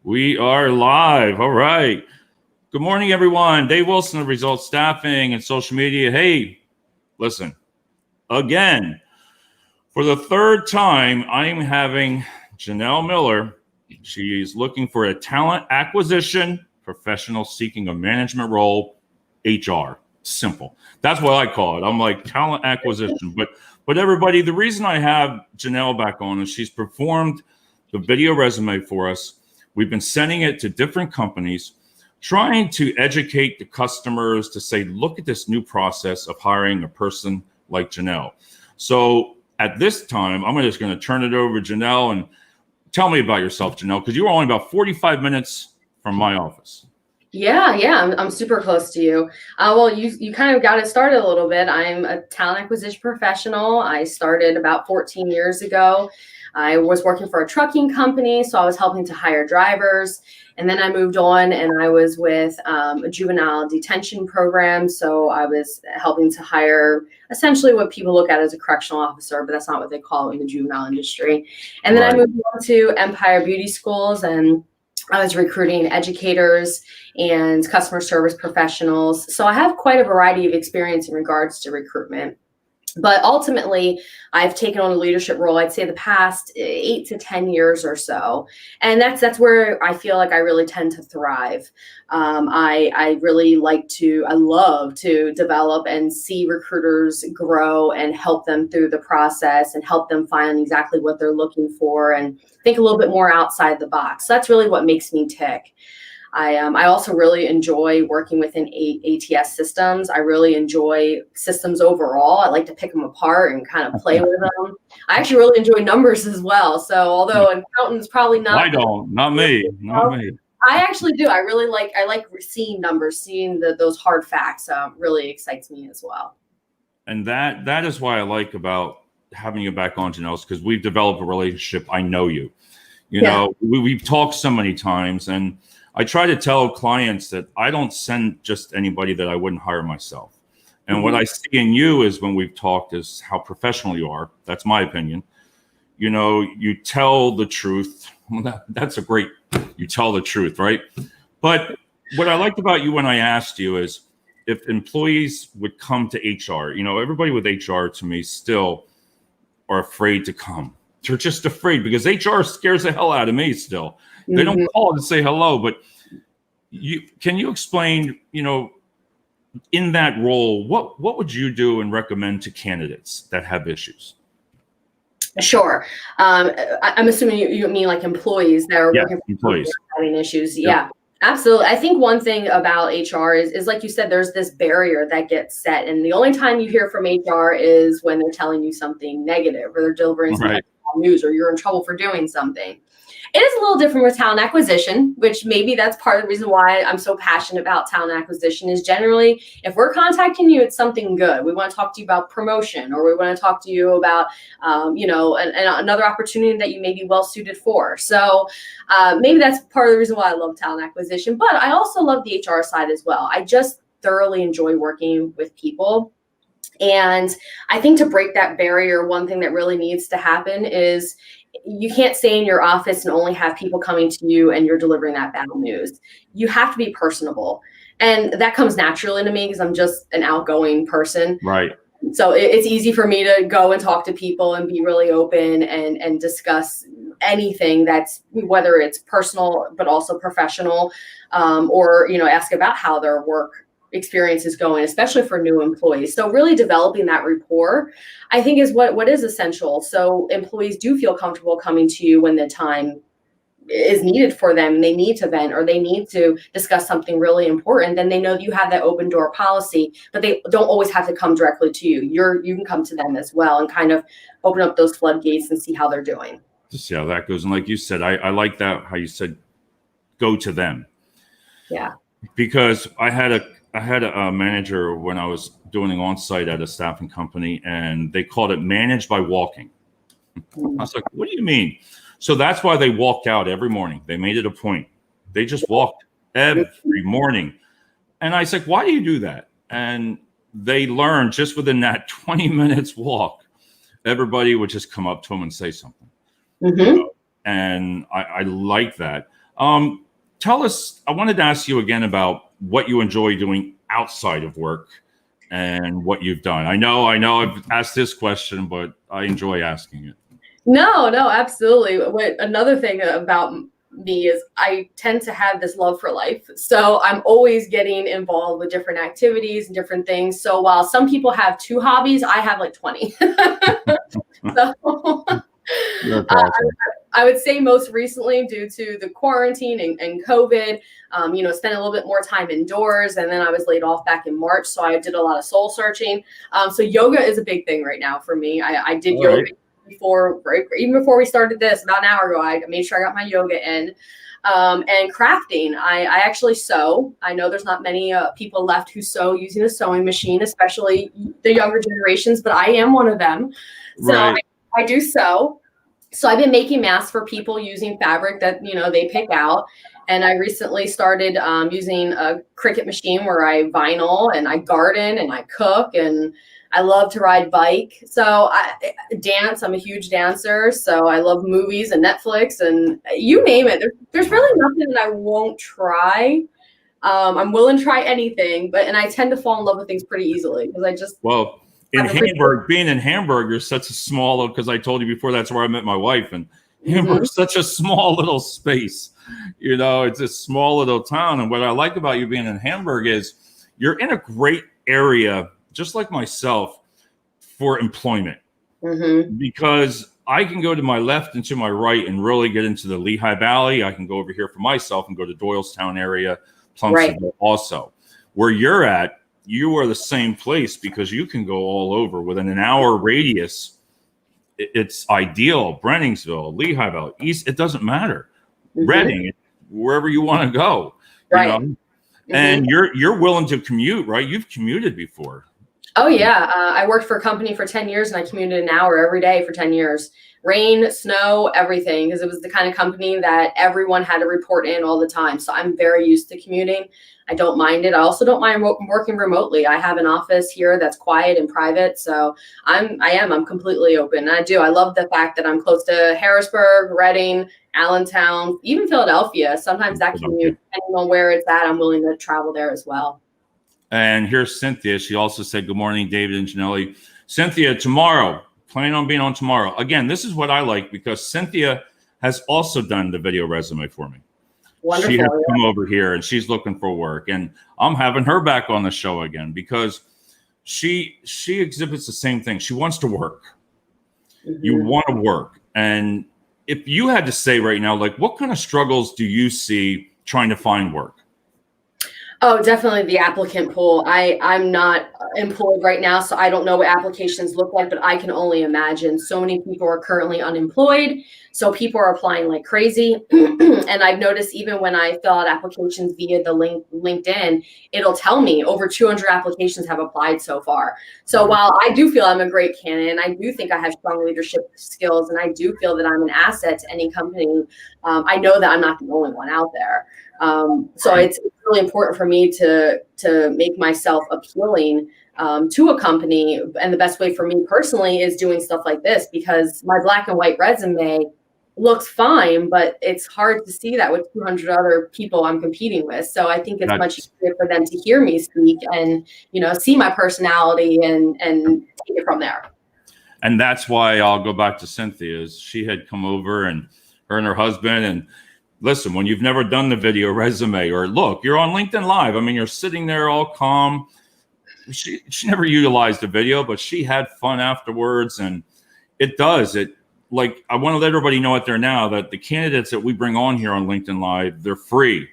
We are live. All right. Good morning, everyone. Dave Wilson of Results Staffing and Social Media. Hey, listen, again, for the third time, I am having Ginelle Miller. She is looking for a talent acquisition professional seeking a management role, HR. Simple. That's what I call it. I'm like talent acquisition. But everybody, the reason I have Ginelle back on is she's performed the video resume for us. We've been sending it to different companies, trying to educate the customers to say, look at this new process of hiring a person like Ginelle. So at this time, I'm just going to turn it over to Ginelle and tell me about yourself, Ginelle, because you were only about 45 minutes from my office. Yeah, I'm super close to you. Well, you kind of got it started a little bit. I'm a talent acquisition professional. I started about 14 years ago. I was working for a trucking company, so I was helping to hire drivers. And then I moved on and I was with a juvenile detention program. So I was helping to hire essentially what people look at as a correctional officer, but that's not what they call it in the juvenile industry. And then I moved on to Empire Beauty Schools, and I was recruiting educators and customer service professionals. So I have quite a variety of experience in regards to recruitment. But ultimately, I've taken on a leadership role, I'd say the past 8 to 10 years or so. And that's where I feel like I really tend to thrive. I love to develop and see recruiters grow and help them through the process and help them find exactly what they're looking for and think a little bit more outside the box. So that's really what makes me tick. I also really enjoy working within ATS systems. I really enjoy systems overall. I like to pick them apart and kind of play with them. I actually really enjoy numbers as well. So although an accountant's probably not. I don't, not me. I actually do. I like seeing numbers, seeing those hard facts. Really excites me as well. And that is why I like about having you back on, Ginelle, because we've developed a relationship. I know you. You know, we've talked so many times, and I try to tell clients that I don't send just anybody that I wouldn't hire myself. And what I see in you is when we've talked is how professional you are. That's my opinion. You know, you tell the truth. Well, that's a great, you tell the truth, right? But what I liked about you when I asked you is if employees would come to HR, you know, everybody with HR to me still are afraid to come. They're just afraid because HR scares the hell out of me still. They don't call to say hello, but can you explain, you know, in that role, what would you do and recommend to candidates that have issues? Sure. I'm assuming you mean like employees that are working for employees having issues. Yeah, absolutely. I think one thing about HR is like you said, there's this barrier that gets set. And the only time you hear from HR is when they're telling you something negative or they're delivering some news or you're in trouble for doing something. It is a little different with talent acquisition, which maybe that's part of the reason why I'm so passionate about talent acquisition is generally, if we're contacting you, it's something good. We want to talk to you about promotion, or we want to talk to you about, another opportunity that you may be well suited for. So maybe that's part of the reason why I love talent acquisition, but I also love the HR side as well. I just thoroughly enjoy working with people. And I think to break that barrier, one thing that really needs to happen is you can't stay in your office and only have people coming to you and you're delivering that bad news. You have to be personable. And that comes naturally to me because I'm just an outgoing person. Right. So it's easy for me to go and talk to people and be really open and discuss anything that's, whether it's personal, but also professional, or, you know, ask about how their work experience is going, especially for new employees. So really developing that rapport, I think, is what is essential. So employees do feel comfortable coming to you when the time is needed for them. They need to vent or they need to discuss something really important. Then they know you have that open door policy, but they don't always have to come directly to you. You can come to them as well and kind of open up those floodgates and see how they're doing. To see how that goes. And like you said, I like that, how you said, go to them. Yeah. Because I had a manager when I was doing an on-site at a staffing company, and they called it manage by walking. I was like, what do you mean? So that's why they walked out every morning. They made it a point. They just walked every morning. And I was like, why do you do that? And they learned just within that 20 minutes walk, everybody would just come up to them and say something. Mm-hmm. You know? And I like that. Tell us, I wanted to ask you again about what you enjoy doing outside of work and what you've done. I know I've asked this question, but I enjoy asking it. No, absolutely. Another thing about me is I tend to have this love for life. So I'm always getting involved with different activities and different things. So while some people have 2 hobbies, I have like 20. So That's awesome. I would say most recently, due to the quarantine and COVID, spent a little bit more time indoors, and then I was laid off back in March. So I did a lot of soul searching. So yoga is a big thing right now for me. I did All yoga right. even before we started this, about an hour ago. I made sure I got my yoga in. And crafting, I actually sew. I know there's not many people left who sew using a sewing machine, especially the younger generations, but I am one of them. So Right. I do sew. So I've been making masks for people using fabric that, they pick out. And I recently started using a Cricut machine where I vinyl and I garden and I cook, and I love to ride bike. So I dance. I'm a huge dancer. So I love movies and Netflix and you name it. There's really nothing that I won't try. I'm willing to try anything, and I tend to fall in love with things pretty easily because I just Well, in Hamburg, being in Hamburg, you're such a small, because I told you before, that's where I met my wife. And Hamburg's such a small little space. It's a small little town. And what I like about you being in Hamburg is you're in a great area, just like myself, for employment. Because I can go to my left and to my right and really get into the Lehigh Valley. I can go over here for myself and go to Doylestown area, Plumsonville also. Where you're at, you are the same place because you can go all over within an hour radius. It's ideal. Brenningsville, Lehigh Valley, East, it doesn't matter. Reading, wherever you want to go. Right. And you're willing to commute, right? You've commuted before. Oh yeah. I worked for a company for 10 years and I commuted an hour every day for 10 years. Rain, snow, everything, because it was the kind of company that everyone had to report in all the time. So I'm very used to commuting. I don't mind it. I also don't mind working remotely. I have an office here that's quiet and private. So I'm completely open. And I love the fact that I'm close to Harrisburg, Reading, Allentown, even Philadelphia. Sometimes that commute, depending on where it's at, I'm willing to travel there as well. And here's Cynthia. She also said, good morning, David and Ginelle. Cynthia, tomorrow, planning on being on tomorrow. Again, this is what I like because Cynthia has also done the video resume for me. Wonderful. She has come over here and she's looking for work. And I'm having her back on the show again because she exhibits the same thing. She wants to work. You want to work. And if you had to say right now, like, what kind of struggles do you see trying to find work? Oh, definitely the applicant pool. I'm not employed right now, so I don't know what applications look like, but I can only imagine. So many people are currently unemployed, so people are applying like crazy. And I've noticed even when I fill out applications via the LinkedIn, it'll tell me over 200 applications have applied so far. So while I do feel I'm a great candidate, and I do think I have strong leadership skills, and I do feel that I'm an asset to any company, I know that I'm not the only one out there. So it's really important for me to make myself appealing to a company. And the best way for me personally is doing stuff like this because my black and white resume looks fine, but it's hard to see that with 200 other people I'm competing with. So I think it's much easier for them to hear me speak and, see my personality and take it from there. And that's why I'll go back to Cynthia's. She had come over and her and her husband and listen, when you've never done the video resume or look, you're on LinkedIn Live. I mean, you're sitting there all calm. She never utilized the video, but she had fun afterwards. And it does. Like, I want to let everybody know out there now that the candidates that we bring on here on LinkedIn Live, they're free.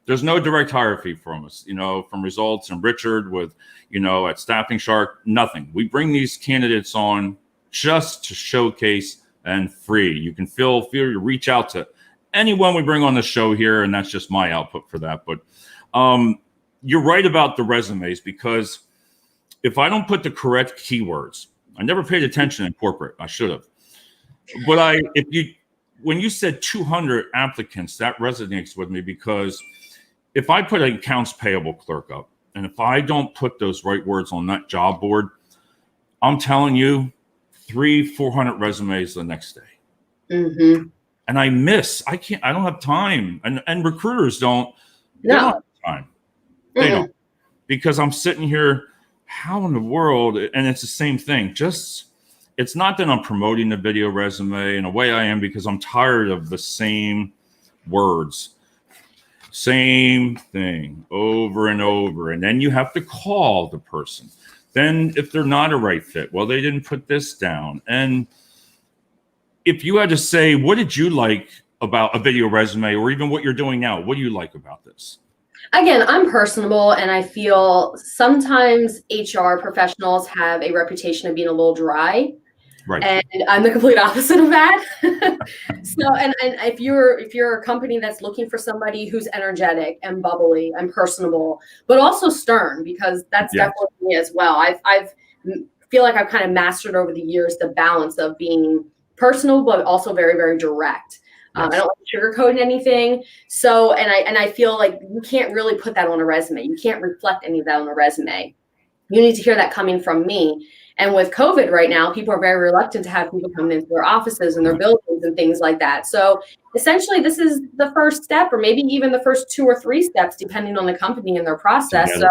There's no direct hire fee from us, from Results and Richard with, at Staffing Shark, nothing. We bring these candidates on just to showcase and free. You can feel free to reach out to anyone we bring on the show here, and that's just my output for that. But you're right about the resumes because if I don't put the correct keywords, I never paid attention in corporate. I should have. But when you said 200 applicants, that resonates with me because if I put an accounts payable clerk up, and if I don't put those right words on that job board, I'm telling you, 300-400 resumes the next day. and I don't have time. And recruiters they don't have time. They don't, because I'm sitting here, how in the world? And it's the same thing. It's not that I'm promoting the video resume. In a way I am, because I'm tired of the same words, same thing over and over. And then you have to call the person. Then if they're not a right fit, well, they didn't put this down. And if you had to say, what did you like about a video resume, or even what you're doing now? What do you like about this? Again, I'm personable, and I feel sometimes HR professionals have a reputation of being a little dry. Right. And I'm the complete opposite of that. So, and if you're a company that's looking for somebody who's energetic and bubbly and personable, but also stern, because that's definitely me as well. I've feel like I've kind of mastered over the years the balance of being personal, but also very, very direct. I don't like sugarcoating anything. So, and I feel like you can't really put that on a resume. You can't reflect any of that on a resume. You need to hear that coming from me. And with COVID right now, people are very reluctant to have people come into their offices and their buildings and things like that. So essentially, this is the first step, or maybe even the first 2 or 3 steps, depending on the company and their process. So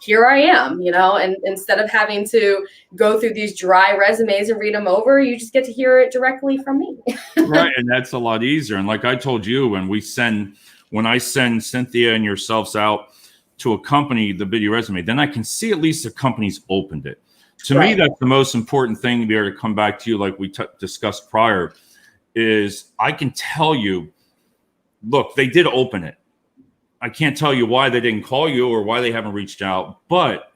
here I am, and instead of having to go through these dry resumes and read them over, you just get to hear it directly from me. Right. And that's a lot easier. And like I told you, when I send Cynthia and yourselves out to a company, the video resume, then I can see at least the company's opened it. To me, that's the most important thing, to be able to come back to you, like we discussed prior, is I can tell you, look, they did open it. I can't tell you why they didn't call you or why they haven't reached out. But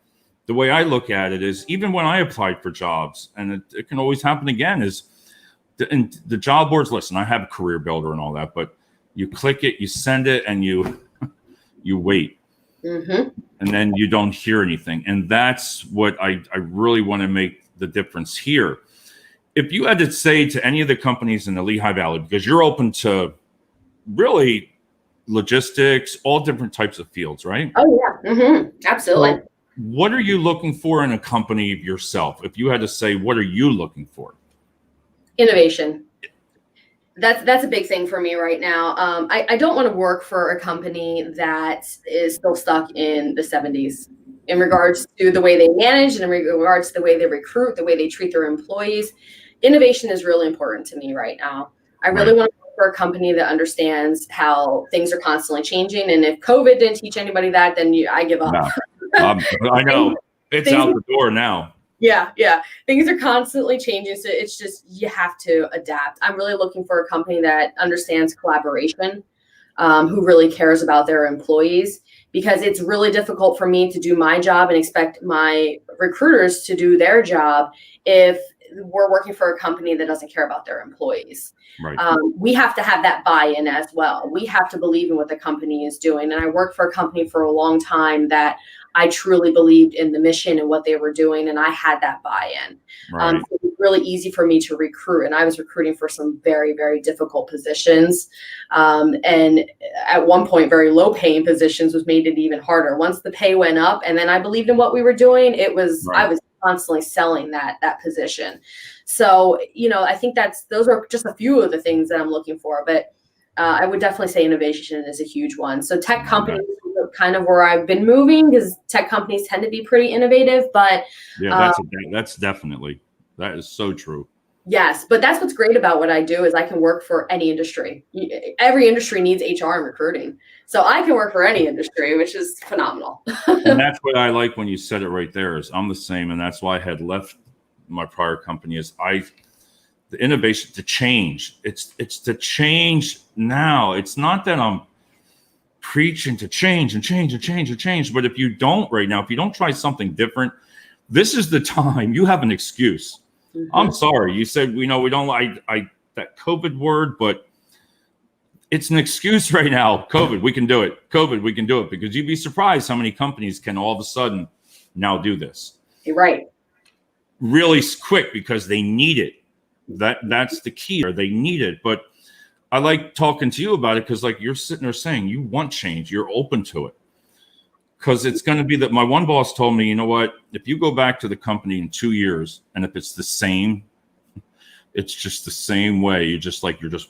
the way I look at it is, even when I applied for jobs, and it can always happen again, is the job boards, listen, I have a career builder and all that, but you click it, you send it, and you wait. Mm-hmm. And then you don't hear anything. And that's what I really want to make the difference here. If you had to say to any of the companies in the Lehigh Valley, because you're open to really logistics, all different types of fields, right? Oh, yeah. Mm-hmm. Absolutely. So what are you looking for in a company yourself? If you had to say, what are you looking for? Innovation. That's a big thing for me right now. I don't want to work for a company that is still stuck in the 70s in regards to the way they manage and in regards to the way they recruit, the way they treat their employees. Innovation is really important to me right now. I really want to work for a company that understands how things are constantly changing. And if COVID didn't teach anybody that, then I give up. No. I know. It's out the door now. Yeah. Things are constantly changing. So it's just, you have to adapt. I'm really looking for a company that understands collaboration, who really cares about their employees, because it's really difficult for me to do my job and expect my recruiters to do their job if we're working for a company that doesn't care about their employees. Right. We have to have that buy-in as well. We have to believe in what the company is doing. And I worked for a company for a long time that I truly believed in the mission and what they were doing, and I had that buy-in. Right. So it was really easy for me to recruit, and I was recruiting for some very, very difficult positions. And at one point, very low-paying positions was made it even harder. Once the pay went up, and then I believed in what we were doing, I was constantly selling that position. So, I think those are just a few of the things that I'm looking for, but I would definitely say innovation is a huge one. So tech companies are kind of where I've been moving, because tech companies tend to be pretty innovative, but that's definitely, that is so true. Yes. But that's what's great about what I do, is I can work for any industry. Every industry needs HR and recruiting. So I can work for any industry, which is phenomenal. And that's what I like when you said it right there, is I'm the same. And that's why I had left my prior company, is the innovation to change. It's to change now. It's not that I'm preaching to change and change and change and change. But if you don't right now, if you don't try something different, this is the time. You have an excuse. Mm-hmm. I'm sorry. You said, we don't like that COVID word, but it's an excuse right now. COVID, we can do it. COVID, we can do it. Because you'd be surprised how many companies can all of a sudden now do this. You're right. Really quick, because they need it. That's the key, or they need it. But I like talking to you about it, because like you're sitting there saying you want change, you're open to it, because it's going to be that my one boss told me, you know what, if you go back to the company in 2 years and if it's the same, It's just the same way. You're just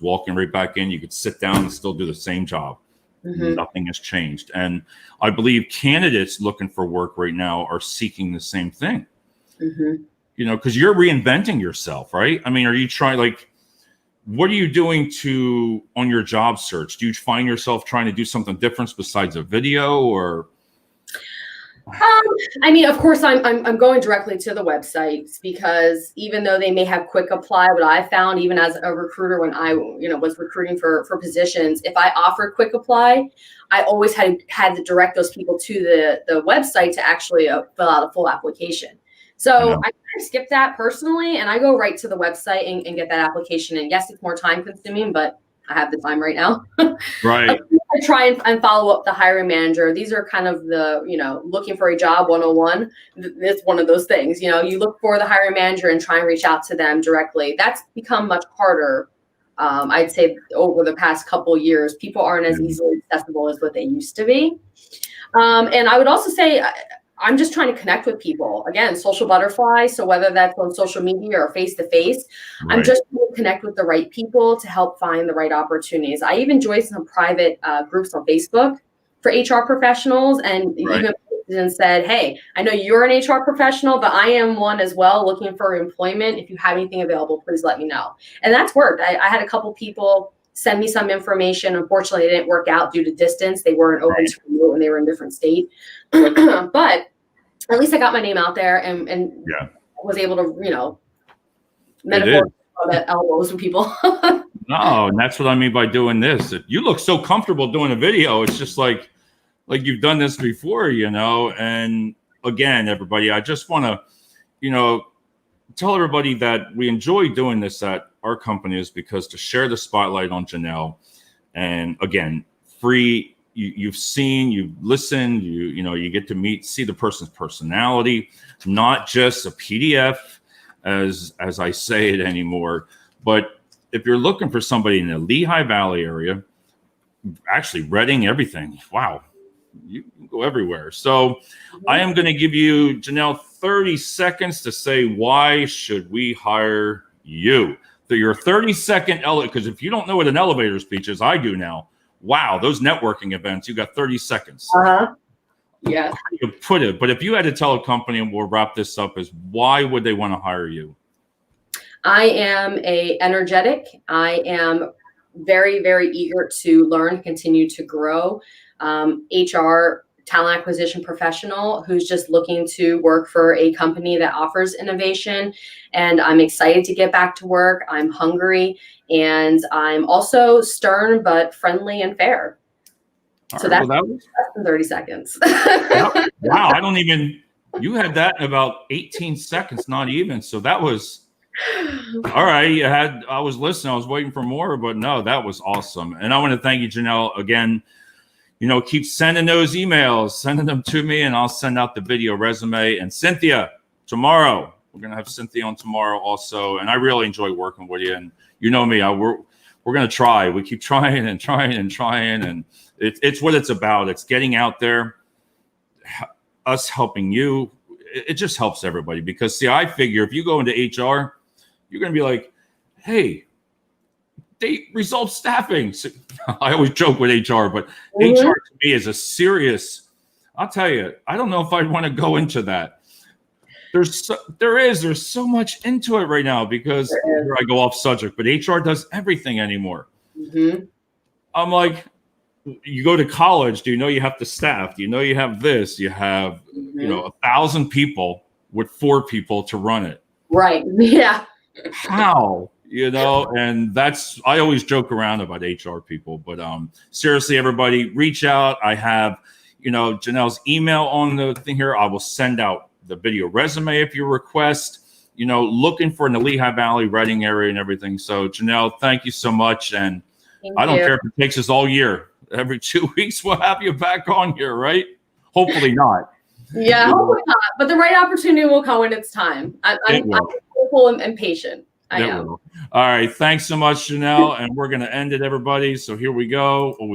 walking right back in. You could sit down and still do the same job. Mm-hmm. Nothing has changed. And I believe candidates looking for work right now are seeking the same thing. Mm-hmm. You know, because you're reinventing yourself, right? I mean, are you trying, like, what are you doing on your job search? Do you find yourself trying to do something different besides a video, or? I mean, of course, I'm going directly to the websites, because even though they may have quick apply, what I found, even as a recruiter, when I was recruiting for positions, if I offered quick apply, I always had to direct those people to the website to actually fill out a full application. So I kind of skip that personally, and I go right to the website and get that application. And yes, it's more time consuming, but I have the time right now. Right. I try and follow up the hiring manager. These are kind of the, looking for a job 101. It's one of those things, you look for the hiring manager and try and reach out to them directly. That's become much harder. I'd say over the past couple of years, people aren't as easily accessible as what they used to be. And I would also say, I'm just trying to connect with people. Again, social butterfly. So whether that's on social media or face-to-face, right. I'm just trying to connect with the right people to help find the right opportunities. I even joined some private groups on Facebook for HR professionals, and even said, hey, I know you're an HR professional, but I am one as well looking for employment. If you have anything available, please let me know. And that's worked. I had a couple people send me some information. Unfortunately, it didn't work out due to distance. They weren't open to remote and they were in a different state. But at least I got my name out there and was able to, metaphor at elbows with people. No, and that's what I mean by doing this. You look so comfortable doing a video. It's just like you've done this before, And again, everybody, I just want to, tell everybody that we enjoy doing this at our company is because to share the spotlight on Ginelle, and again, free. You've seen, you've listened, you get to see the person's personality, not just a PDF as I say it anymore. But if you're looking for somebody in the Lehigh Valley area, actually Reading, everything, wow, you can go everywhere. So I am going to give you, Ginelle, 30 seconds to say, why should we hire you? So your 30-second because if you don't know what an elevator speech is, I do now. Wow, those networking events, you got 30 seconds. Yeah. You put it, but if you had to tell a company, and we'll wrap this up, is why would they want to hire you? I am energetic. I am very, very eager to learn, continue to grow. HR talent acquisition professional who's just looking to work for a company that offers innovation. And I'm excited to get back to work. I'm hungry, and I'm also stern, but friendly and fair. So that's less than 30 seconds. Wow. You had that in about 18 seconds, not even. So that was, all right. I was listening. I was waiting for more, but no, that was awesome. And I want to thank you, Ginelle, again. Keep sending those emails, sending them to me, and I'll send out the video resume. And Cynthia, tomorrow, we're going to have Cynthia on tomorrow also. And I really enjoy working with you. And you know me, we're going to try. We keep trying and trying and trying. And it's what it's about. It's getting out there, us helping you. It just helps everybody because, see, I figure if you go into HR, you're going to be like, hey, results staffing. So, I always joke with HR, but HR to me is a serious, I'll tell you, I don't know if I'd want to go into that. There's so much into it right now because here I go off subject, but HR does everything anymore. Mm-hmm. I'm like, you go to college, do you know you have to staff? Do you know you have this? You have, 1,000 people with 4 people to run it. Right. Yeah. How? And I always joke around about HR people, but seriously, everybody, reach out. I have, Ginelle's email on the thing here. I will send out the video resume if you request, looking for in the Lehigh Valley, Reading area and everything. So Ginelle, thank you so much. And I don't care if it takes us all year. Every 2 weeks, we'll have you back on here, right? Hopefully not. Yeah, hopefully not. But the right opportunity will come when it's time. I'm hopeful and patient. I am. All right. Thanks so much, Ginelle. And we're going to end it, everybody. So here we go. Always